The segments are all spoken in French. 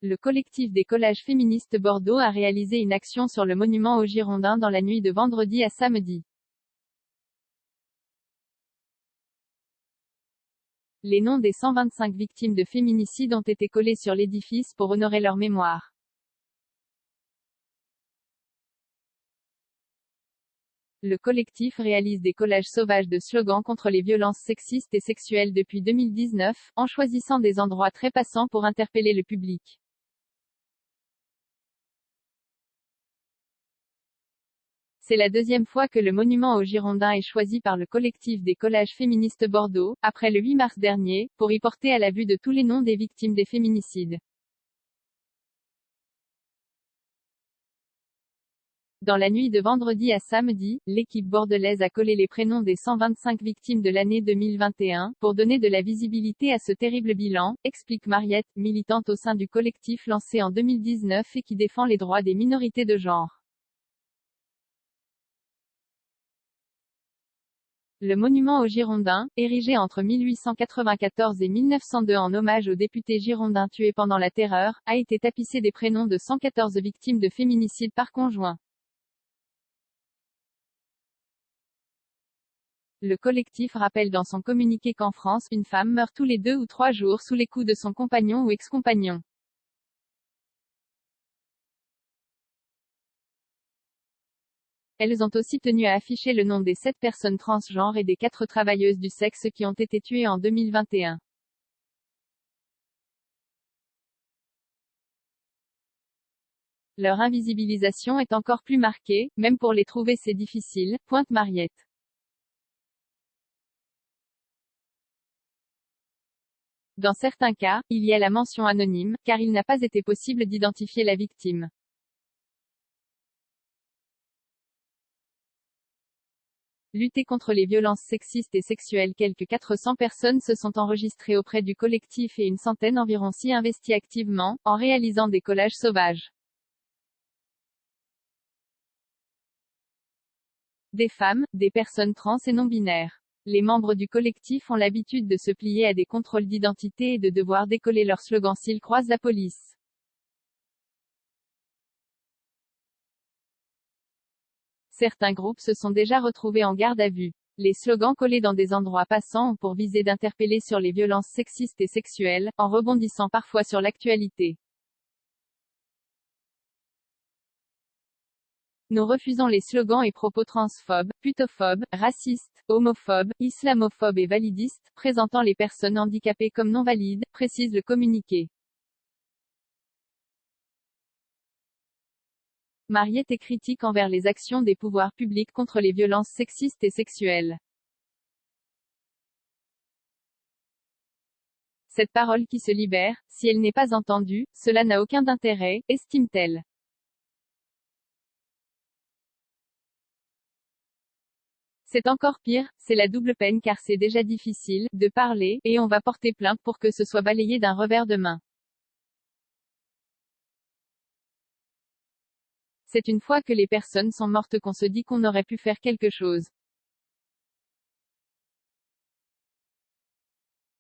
Le collectif des collages féministes Bordeaux a réalisé une action sur le monument aux Girondins dans la nuit de vendredi à samedi. Les noms des 125 victimes de féminicide ont été collés sur l'édifice pour honorer leur mémoire. Le collectif réalise des collages sauvages de slogans contre les violences sexistes et sexuelles depuis 2019, en choisissant des endroits très passants pour interpeller le public. C'est la deuxième fois que le monument aux Girondins est choisi par le collectif des collages féministes Bordeaux, après le 8 mars dernier, pour y porter à la vue de tous les noms des victimes des féminicides. Dans la nuit de vendredi à samedi, l'équipe bordelaise a collé les prénoms des 125 victimes de l'année 2021, pour donner de la visibilité à ce terrible bilan, explique Mariette, militante au sein du collectif lancé en 2019 et qui défend les droits des minorités de genre. Le monument aux Girondins, érigé entre 1894 et 1902 en hommage aux députés girondins tués pendant la Terreur, a été tapissé des prénoms de 114 victimes de féminicide par conjoint. Le collectif rappelle dans son communiqué qu'en France, une femme meurt tous les 2 ou 3 jours sous les coups de son compagnon ou ex-compagnon. Elles ont aussi tenu à afficher le nom des 7 personnes transgenres et des 4 travailleuses du sexe qui ont été tuées en 2021. Leur invisibilisation est encore plus marquée, même pour les trouver c'est difficile, pointe Mariette. Dans certains cas, il y a la mention anonyme, car il n'a pas été possible d'identifier la victime. Lutter contre les violences sexistes et sexuelles. Quelques 400 personnes se sont enregistrées auprès du collectif et une centaine environ s'y investit activement, en réalisant des collages sauvages. Des femmes, des personnes trans et non-binaires. Les membres du collectif ont l'habitude de se plier à des contrôles d'identité et de devoir décoller leur slogan s'ils croisent la police. Certains groupes se sont déjà retrouvés en garde à vue. Les slogans collés dans des endroits passants ont pour visée d'interpeller sur les violences sexistes et sexuelles, en rebondissant parfois sur l'actualité. Nous refusons les slogans et propos transphobes, putophobes, racistes, homophobes, islamophobes et validistes, présentant les personnes handicapées comme non valides, précise le communiqué. Mariette est critique envers les actions des pouvoirs publics contre les violences sexistes et sexuelles. Cette parole qui se libère, si elle n'est pas entendue, cela n'a aucun intérêt, estime-t-elle. C'est encore pire, c'est la double peine car c'est déjà difficile, de parler, et on va porter plainte pour que ce soit balayé d'un revers de main. C'est une fois que les personnes sont mortes qu'on se dit qu'on aurait pu faire quelque chose.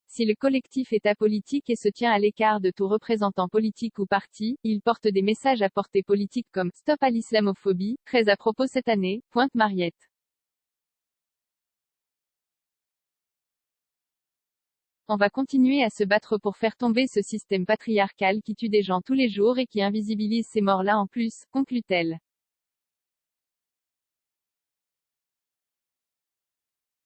Si le collectif est apolitique et se tient à l'écart de tout représentant politique ou parti, il porte des messages à portée politique comme « Stop à l'islamophobie », très à propos cette année, pointe Mariette. On va continuer à se battre pour faire tomber ce système patriarcal qui tue des gens tous les jours et qui invisibilise ces morts-là en plus, conclut-elle.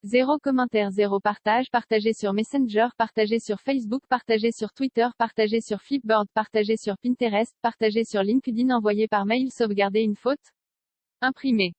Zéro commentaire, zéro partage, partagé sur Messenger, partagé sur Facebook, partagé sur Twitter, partagé sur Flipboard, partagé sur Pinterest, partagé sur LinkedIn, envoyé par mail, sauvegarder une faute, imprimé.